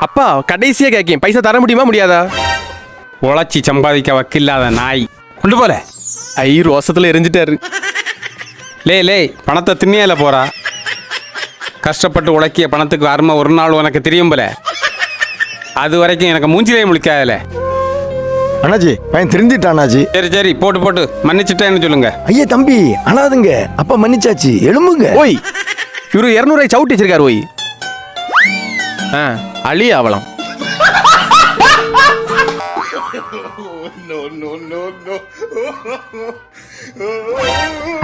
அப்பா கடைசியா கேக்கேன், பைசா தர முடியுமா முடியாதா? உழைச்சி சம்பாதிக்க வக்கில்லாத நாய் கொண்டு போல. ரோசத்துல எரிஞ்சிட்டாரு. லே பணத்தை திண்ணியால போறா. கஷ்டப்பட்டு உழைக்கிய பணத்துக்கு அருமை ஒரு நாள் உனக்கு தெரியும் போல. அது வரைக்கும் எனக்கு மூஞ்சிலே முழிக்காதல. அண்ணாச்சி பையன் திருந்திட்டான் அண்ணாச்சி. சரி போட்டு மன்னிச்சுட்டேன்னு சொல்லுங்க. ஐயா தம்பி அழாதுங்க, அப்பா மன்னிச்சாச்சு, எழும்புங்க. ஓய் இவரு 200 சவுட்டி வச்சிருக்காரு. ஓய் அழி ஆவலாம்.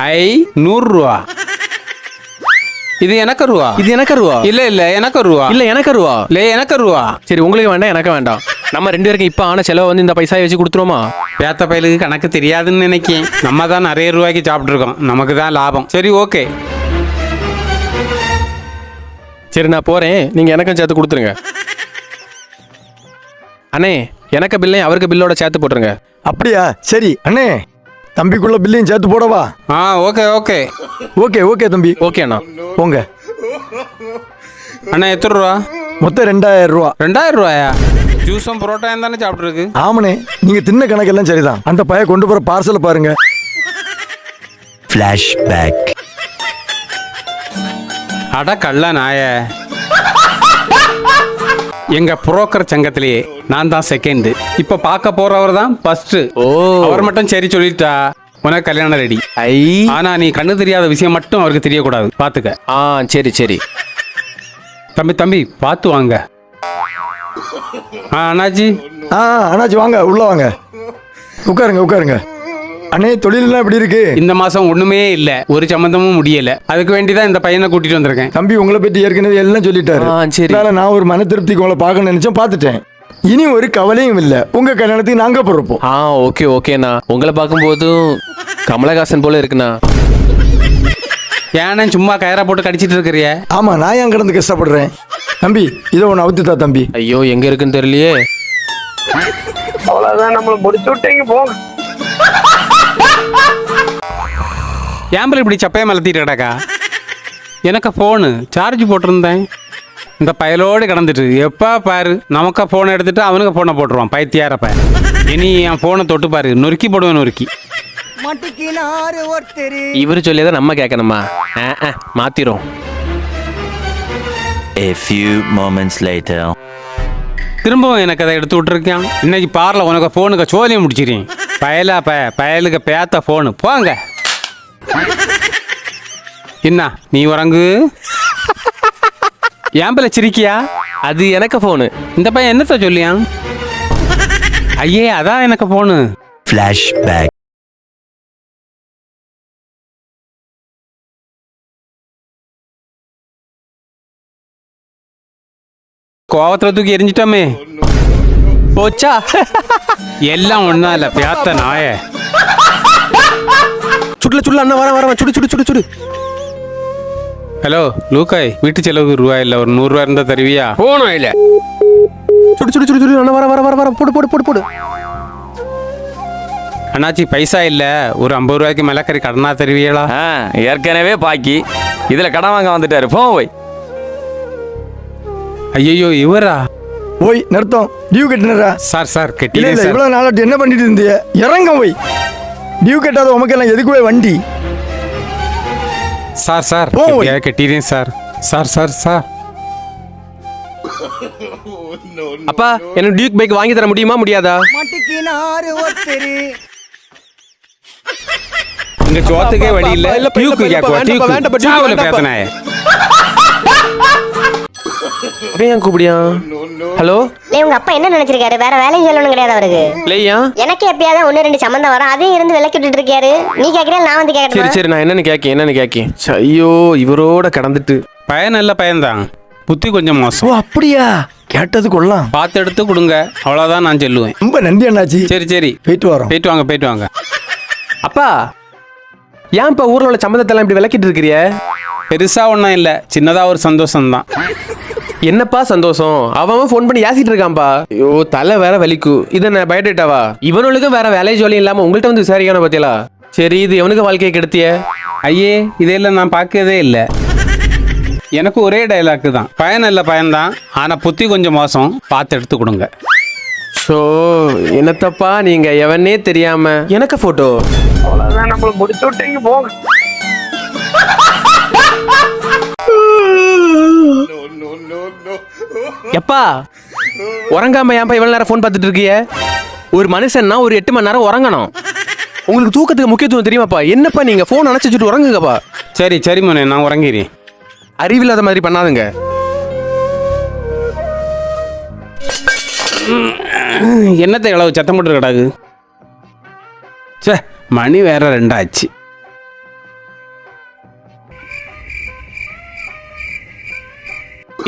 ஐ 100 ரூபா. இது எனக்கு ரூபா. இது எனக்கு ரூபா. இல்ல எனக்கு ரூபா. இல்ல எனக்கு ரூபா. எனக்கு ரூபா. சரி உங்களுக்கு வேண்டாம் எனக்கு வேண்டாம். நம்ம 2 பேருக்கு இப்ப ஆன செலவு வந்து இந்த பைசாயை வச்சு கொடுத்துருவோமா? பேத்த பயலுக்கு கணக்கு தெரியாதுன்னு நினைக்கேன். நம்ம தான் நிறைய ரூபாய்க்கு சாப்பிட்டுருக்கோம், நமக்கு தான் லாபம். சரி ஓகே. சரி நான் போறேன், நீங்க எனக்கும் சேர்த்து கொடுத்துருங்க. அண்ணே எனக்கு பில்லையும் அவருக்கு பில்லோட சேர்த்து போட்டுருங்க. அப்படியா? சரி அண்ணே, தம்பிக்குள்ள பில்லையும் சேர்த்து போடவா? ஓகே ஓகே தம்பி. ஓகே அண்ணா போங்க. அண்ணா எத்தனை ரூபா? மொத்தம் 2000 ரூபா. 2000 ரூபாயா? ஜூஸும் புரோட்டாயும் தானே சாப்பிட்ருக்கு. ஆமனே, நீங்க தின்ன கணக்கெல்லாம் சரிதான். அந்த பைய கொண்டு போற பார்சலை பாருங்க. ஃபிளாஷ்பேக். அட கள்ள நாய, எங்க புரோக்கர் சங்கத்திலேயே நான் தான் செகண்ட். இப்ப பார்க்க போறவர் தான் ஃபர்ஸ்ட். அவர் மட்டும் சரி சொல்லிட்டா உனக்கு கல்யாணம் ரெடி. ஆனா நீ கண்ணு தெரியாத விஷயம் மட்டும் அவருக்கு தெரியக்கூடாது, பாத்துக்க. சரி தம்பி பார்த்து வாங்க. அண்ணாச்சி அண்ணாச்சி வாங்க, உள்ள வாங்க, உட்காருங்க. அண்ணே தொழிலெல்லாம் எப்படி இருக்கு? இந்த மாசம் ஒண்ணுமே இல்ல, ஒரு சம்பந்தமும் முடியல. அதுக்கு வேண்டிதான் இந்த பையனை கூட்டிட்டு வந்திருக்கேன். தம்பி உங்களை பத்தி ஏற்கனவே எல்லாம் சொல்லிட்டாரு. சரி நான் ஒரு மன திருப்திக்கு உங்களை பார்க்க நினைச்சேன், பார்த்துட்டேன். இனி ஒரு கவலையும் இல்ல, உங்க கல்யாணத்துக்கு நாங்க பொறுப்போம். ஓகேண்ணா. உங்களை பார்க்கும்போதும் கமலஹாசன் போல இருக்குண்ணா. ஏன்னா சும்மா கயரா போட்டு கடிச்சிட்டு இருக்கிறிய? ஆமா, நான் ஏன் கிடந்து கஷ்டப்படுறேன். தம்பி இதை ஒன்று அவுத்துத்தா தம்பி. ஐயோ எங்க இருக்குன்னு தெரியலையே. அவ்வளவுதான், நம்மள முடிச்சு விட்டீங்க போங்க. ஏம்பல் இப்படி சப்பையை மலத்திட்டு கிடக்கா? எனக்கு ஃபோனு சார்ஜ் போட்டிருந்தேன். இந்த பயலோடு கிடந்துட்டு எப்போ பாரு நமக்கு ஃபோனை எடுத்துட்டு அவனுக்கு ஃபோனை போட்டுருவான் பைத்தியாரப்ப. இனி என் ஃபோனை தொட்டு பாரு, நொறுக்கி போடுவேன் நொறுக்கி. இவரு சொல்லியதான் நம்ம கேட்கணுமா? மாத்திரும். A few moments later. திரும்பவும் எனக்கு அதை எடுத்து விட்டுருக்கான். இன்னைக்கு பார்ல உனக்கு ஃபோனுக்கு சோழியை முடிச்சிருக்கேன். பயலுக்கு பேத்த ஃபோனு போங்க. என்ன நீ உறங்கு? ஏம்பல சிரிக்கியா? அது எனக்கு ஃபோனு. இந்த பையன் என்னத்த சொல்லியா? ஐயே அதான் எனக்கு ஃபோனு. Flashback. கோவத்துல தூக்கி எரிஞ்சிட்டோமே. போச்சா? எல்லாம் ஒண்ணா இல்ல பேத்த நாய. சுடல அண்ணா வர சுடு. ஹலோ லூக்காய், வீட்டு செலவுக்கு ரூபா இல்ல, ஒரு 100 ரூபா இருந்தா தருவியா? போனோம் இல்ல. சுடு அண்ணா வர போடு. அண்ணாச்சி பைசா இல்ல, ஒரு 50 ரூபாய்க்கு மிளகறி கடனா தருவியலா? ஏற்கனவே பாக்கி, இதுல கடன் வாங்க வந்துட்டாரு. போய் ஐயோ இவரா? ஓய் நிறுத்தம், டியூ கட்டினரா? சார் கட்டி. இவ்வளவு நாளாட்டி என்ன பண்ணிட்டு இருந்தீங்க? இறங்க போய். டியூ கட்டாத உமக்கெல்லாம் எதுக்கு போய் வண்டி? சார் கட்டிடுறேன் சார். அப்பா எனக்கு டியூக் பைக் வாங்கி தர முடியுமா முடியாதா? இங்க சோத்துக்கே வழி இல்ல. டியூக் பேத்தனாய ஏன் கூப்பிடியா? ஹலோ உங்க அப்பா என்ன நினைச்சிருக்காரு? வேற வேலையும் சொல்லணும் கிடையாது அவருக்கு. இல்லையா? எனக்கு எப்பயாவது 1-2 சம்பந்தம் வரும், அதையும் இருந்து விலக்கி விட்டுட்டு இருக்காரு. நீ கேக்குறியா நான் வந்து கேக்குறேன்? சரி நான் என்னன்னு கேக்கேன். ஐயோ இவரோட கடந்துட்டு. பையன் நல்ல பையன்தான், புத்தி கொஞ்சம் மோசம். அப்படியா? கேட்டது கொள்ளலாம், பார்த்து எடுத்து கொடுங்க, அவ்வளவுதான் நான் சொல்லுவேன். ரொம்ப நன்றி அண்ணாச்சி. சரி போயிட்டு வாங்க. அப்பா ஏன் இப்ப ஊர்ல உள்ள சம்பந்தத்தை எல்லாம் இப்படி விளக்கிட்டு இருக்கிறிய? பெருசா ஒன்றும் இல்லை, சின்னதா ஒரு சந்தோஷம் தான். என்னப்பா சந்தோஷம்? அவன் ஃபோன் பண்ணி ஏசிட்டு இருக்கான்பா. ஐயோ தலை வேற வலிக்கு. இது என்ன பயோடேட்டாவா? இவனுக்கு வேற வேலை ஜோலி இல்லாம உங்கள்கிட்ட வந்து விசாரிக்கணும் பத்தியலா? சரி இது எவனுக்கு வாழ்க்கையை கெடுத்திய? ஐயே இதெல்லாம் நான் பார்க்கவே இல்லை. எனக்கு ஒரே டைலாக்கு தான். பையன் நல்ல பையன்தான், ஆனால் புத்தி கொஞ்சம் மோசம், பார்த்து எடுத்து கொடுங்க. ஸோ என்னத்தப்பா நீங்க எவனே தெரியாம எனக்கு போட்டோ. அவ்வளவுதான், நம்மள முடிச்சு விட்டீங்க போங்க. எப்பா உறங்காம ஏன்பா இவ்வளவு நேரம் ஃபோன் பார்த்துட்டு இருக்கிய? ஒரு மனுஷன்னா ஒரு 8 மணி நேரம் உறங்கணும். உங்களுக்கு தூக்கத்துக்கு முக்கியத்துவம் தெரியுமாப்பா? என்னப்பா நீங்க ஃபோன் அணைச்சு வச்சுட்டு உறங்குங்கப்பா. சரி சரி மோனே, நான் உறங்கிறேன். அறிவில்லாத மாதிரி பண்ணாதுங்க. என்னத்தை இளவு சத்தம் போட்டு கிடாது? சே, மணி வேற 2 ஆச்சு.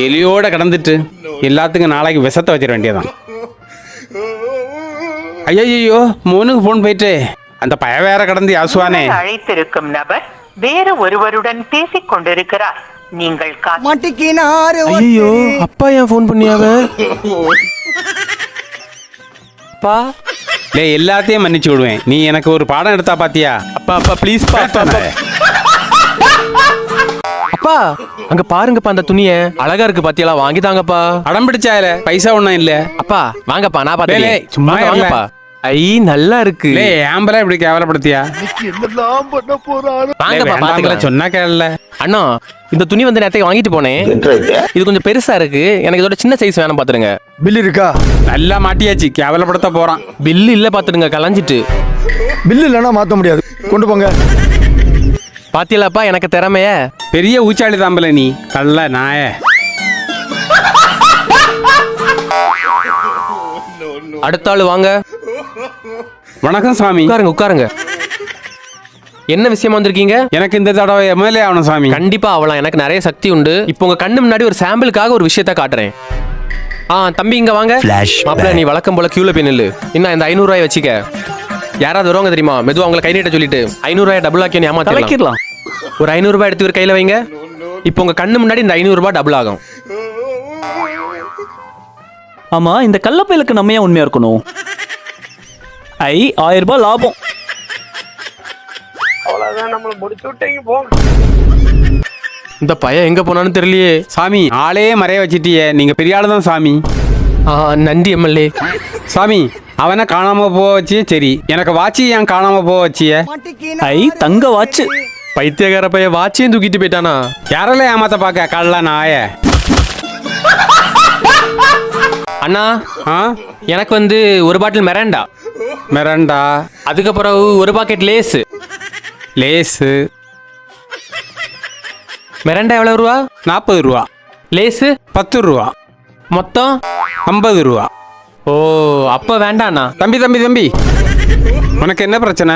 எலியோட கடந்துட்டு எல்லாத்துக்கும் நாளைக்கு விஷத்தை வச்சிட வேண்டியதான். ஐயோ, மோனுக்கு ஃபோன் போயிட்டு அந்த பய வேற கடந்து யாசுவானே. அழைத்திருக்கும் நபர் வேறு ஒருவருடன் பேசிக் கொண்டிருக்கிறார். நீங்கள் ஐயோ, அப்பா ஏன் ஃபோன் பண்ணியாவ? அப்பா லே, எல்லாத்தையும் மன்னிச்சு விடுவேன். நீ எனக்கு ஒரு பாடம் எடுத்தா பாத்தியா? அப்பா அப்பா ப்ளீஸ் பா. அப்பா அங்க பாருங்கப்பா, அந்த துணிய அழகா இருக்கு பாத்தியலா, வாங்கி தாங்கப்பா. அடம் பிடிச்சாயில பைசா ஒண்ணும் இல்ல. அப்பா வாங்கப்பா, நான் டேய், பாத்தேன். சும்மா இருல. வாங்கப்பா. ஐ நல்லா இருக்கு. லே, ஆம்பளை இப்படி கேவலப்படுத்தியா? வாங்கப்பா பாத்துக்கலாம். சொன்னா கேளல. அண்ணா இந்த துணி வந்து நேரத்தை வாங்கிட்டு போனேன். இது கொஞ்சம் பெருசா இருக்கு, எனக்கு இதோட சின்ன சைஸ் வேணும் பாத்துருங்க. பில் இருக்கா? நல்லா மாட்டியாச்சு, கேவலப்படுத்த போறான். பில்லு இல்ல பாத்துடுங்க, கலைஞ்சிட்டு. பில் இல்லைன்னா மாற்ற முடியாது, கொண்டு போங்க. பாத்தியலாப்பா எனக்கு திறமைய. பெரிய ஊச்சாளி தாம்பல நீ, கள்ள நாய. அடுத்த ஆளு வாங்க. வணக்கம் சாமி. உட்காருங்க உட்காருங்க. என்ன விஷயமா வந்திருக்கீங்க? எனக்கு இந்த தடவை எம்எல்ஏ ஆகணும் சாமி. கண்டிப்பா அவலாம், எனக்கு நிறைய சக்தி உண்டு. இப்போ உங்க கண்ணு முன்னாடி ஒரு சாம்பிளுக்காக ஒரு விஷயத்த காட்டுறேன். தம்பி இங்க வாங்க. Flashback. மாப்பிள்ள நீ வழக்கம் போல கியூல போய் நில்லு. இன்னும் இந்த 500 ரூபாய் வச்சுக்க. யாராவது வருவாங்க தெரியுமா? மெதுவா உங்களை கை நீட்ட சொல்லிட்டு 500 ரூபாய் டபுள் ஆக்கி ஏமாத்திடலாம். ஒரு 500 ரூபாய் எடுத்து ஒரு கையில வைங்க. இப்போ உங்க கண்ணு முன்னாடி இந்த 500 ரூபாய் டபுள் ஆகும். ஆமா, இந்த கள்ளப்பயலுக்கு நம்ம ஏன் உண்மையா இருக்கணும்? 1000 ரூபாய் லாபம். அவ்வளவுதான், நம்மள முடிச்சு விட்டீங்க போங்க. இந்த பையன் எங்க போனான்னு தெரியலையே. சாமி, ஆளே மறைய வச்சிட்டியே, நீங்க பெரிய ஆளு தான் சாமி. நன்றி எம்எல்ஏ. சாமி, அவனை காணாம போக வச்சியே சரி, எனக்கு வாட்சி ஏன் காணாம போக வச்சிய? தங்க வாட்ச். பைத்தியக்கார பையன் வாட்சையும் தூக்கிட்டு போயிட்டானா? யாரெல்லாம் ஏமாத்த பாக்க கள்ள நாய. அண்ணா எனக்கு வந்து ஒரு பாட்டில் மெரண்டா. மிரண்டா. அதுக்கப்புறம் ஒரு பாக்கெட் லேஸ். லேஸு மெரண்டா எவ்வளவு ரூபா? 40 ரூபா. லேஸு 10 ரூபா. மொத்தம் 50 ரூபா. ஓ அப்ப வேண்டாண்ணா. தம்பி தம்பி தம்பி, உனக்கு என்ன பிரச்சனை?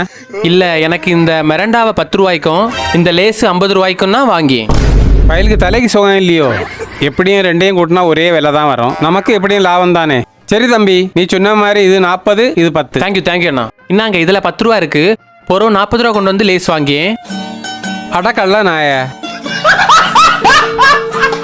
இல்ல எனக்கு இந்த மெரண்டாவை 10 ரூபாய்க்கும் இந்த லேஸ் 50 ரூபாய்க்கும் தான் வாங்கி. பயலுக்கு தலைக்கு சுகம் இல்லையோ? எப்படியும் ரெண்டையும் கூட்டினா ஒரே விலை தான் வரும், நமக்கு எப்படியும் லாபம் தானே. சரி தம்பி, நீ சொன்ன மாதிரி இது 40, இது 10. தேங்க்யூ அண்ணா. இன்னாங்க இதுல 10 ரூபா இருக்கு. பொறவு 40 ரூபா கொண்டு வந்து லேஸ் வாங்கி. அட கள்ள நாய.